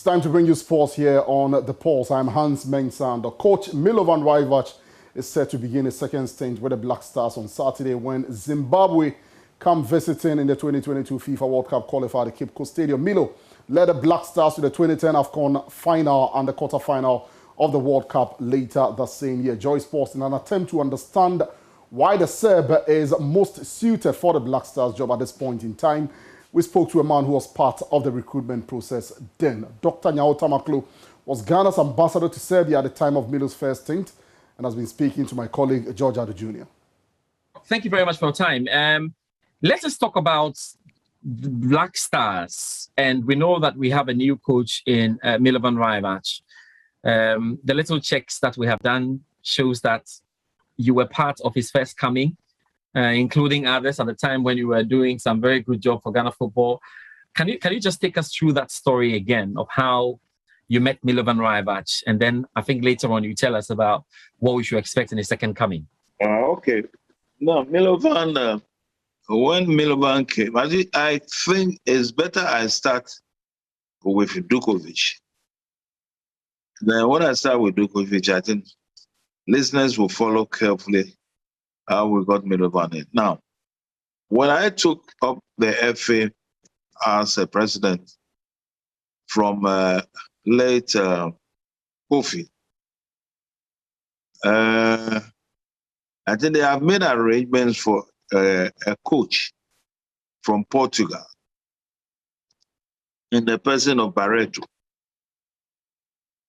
time to bring you sports here on The Pulse. I'm Hans Mensah. Coach Milovan Rajvac is set to begin his second stint with the Black Stars on Saturday when Zimbabwe come visiting in the 2022 FIFA World Cup qualifier at Cape Coast Stadium. Milo led the Black Stars to the 2010 AFCON final and the quarterfinal of the World Cup later the same year. Joy Sports, in an attempt to understand why the Serb is most suited for the Black Stars job at this point in time, we spoke to a man who was part of the recruitment process then. Dr. Nyaho-Tamakloe was Ghana's ambassador to Serbia at the time of Milo's first stint and has been speaking to my colleague, George Addo Jr. Thank you very much for your time. Let us talk about the Black Stars. And we know that we have a new coach in Milovan Rajvac. The little checks that we have done shows that you were part of his first coming, including others at the time when you were doing some very good job for Ghana football. Can you just take us through that story again of how you met Milovan Rajvac, and then I think later on you tell us about what we should expect in his second coming. Okay. No, Milovan, when Milovan came, I think it's better I start with Dukovic. Then when I start with Dukovic, I think listeners will follow carefully how we got Milovan in. Now, when I took up the FA as a president from late Kofi, I think they have made arrangements for a coach from Portugal in the person of Barreto.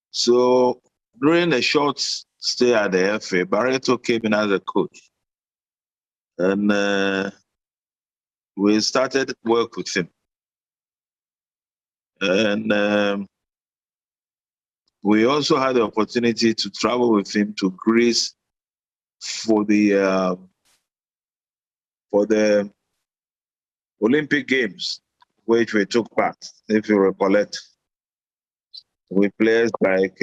So during a short stay at the FA, Barreto came in as a coach. And we started work with him. And we also had the opportunity to travel with him to Greece for the Olympic Games, which we took part, if you recollect. With players like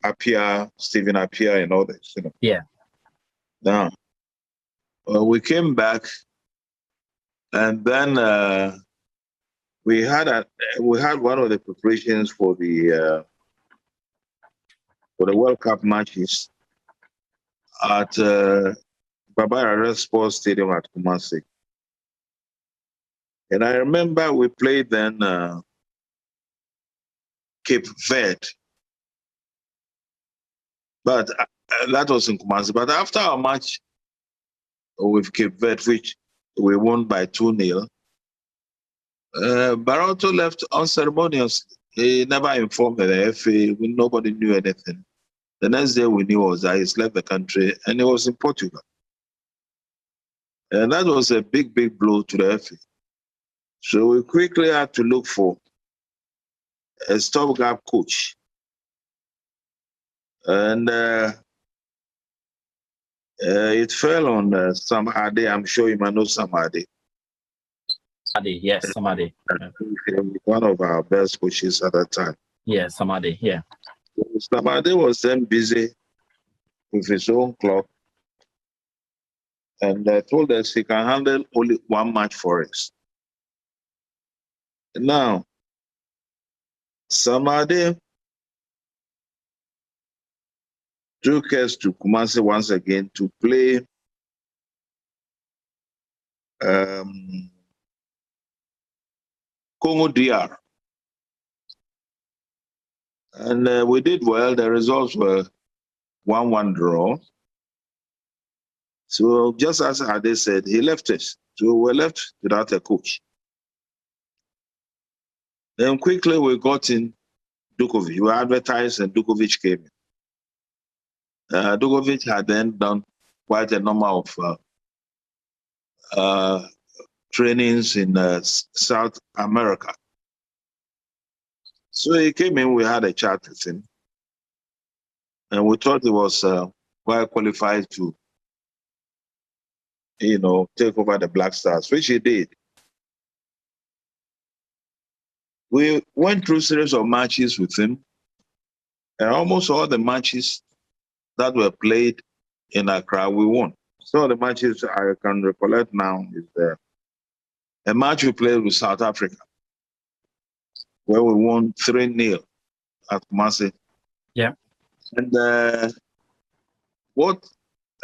Appiah, Stephen Appiah, and all this. You know. Yeah. Now, we came back, and then we had one of the preparations for the World Cup matches at Baba Yara Sports Stadium at Kumasi. And I remember we played then Cape Verde. But that was in Kumasi. But after our match with Cape Verde, which we won by 2-0, Barreto left unceremoniously. He never informed the FA. Nobody knew anything. The next day we knew was that he's left the country and he was in Portugal. And that was a big, big blow to the FA. So we quickly had to look for a stopgap coach. And it fell on Sam Ade. I'm sure you might know Sam Ade. Ade, yes, Sam Ade. One of our best coaches at that time. Yeah, Sam Ade, yeah. Sam Ade was then busy with his own club and told us he can handle only one match for us. Now, Sam Ade took us to Kumasi once again to play Congo DR. And we did well. The results were 1-1 draw. So just as Ade said, he left us. So we were left without a coach. Then quickly we got in Dukovic. We advertised and Dukovic came in. Dukovic had then done quite a number of trainings in South America. So he came in, we had a chat with him, and we thought he was well qualified to, take over the Black Stars, which he did. We went through a series of matches with him, and almost all the matches that were played in Accra, we won. So the matches I can recollect now is a match we played with South Africa. where we won 3-0 at Kumasi. Yeah. And what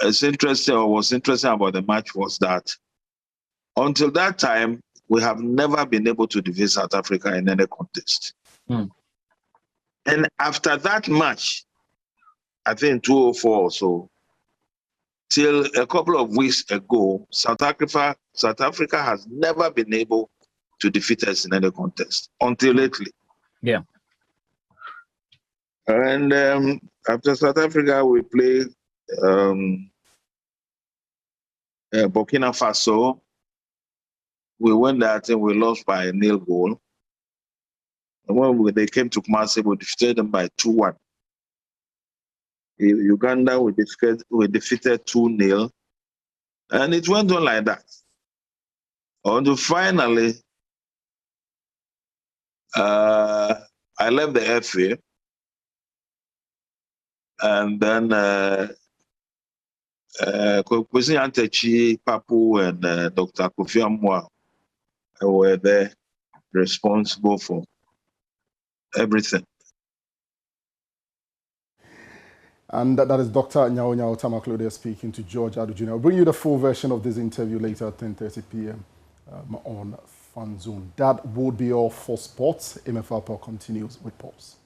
is interesting or was interesting about the match was that until that time, we have never been able to defeat South Africa in any contest. Mm. And after that match, I think 2004 or so, till a couple of weeks ago, South Africa has never been able to defeat us in any contest until lately. Yeah. And after South Africa, we played Burkina Faso. We won that and we lost by a 0 goal. And when they came to Kumasi, we defeated them by 2-1. In Uganda, we defeated 2-0. And it went on like that. Until finally, I left the FA. And then Kwesi Antechi, Papu, and Dr. Kofi Amwa were there responsible for everything. And that is Dr. Nyaho-Tamakloe speaking to George Adu Jr. I'll bring you the full version of this interview later at 10:30 p.m. On Fan Zone. That would be all for sports. MFR continues with pause.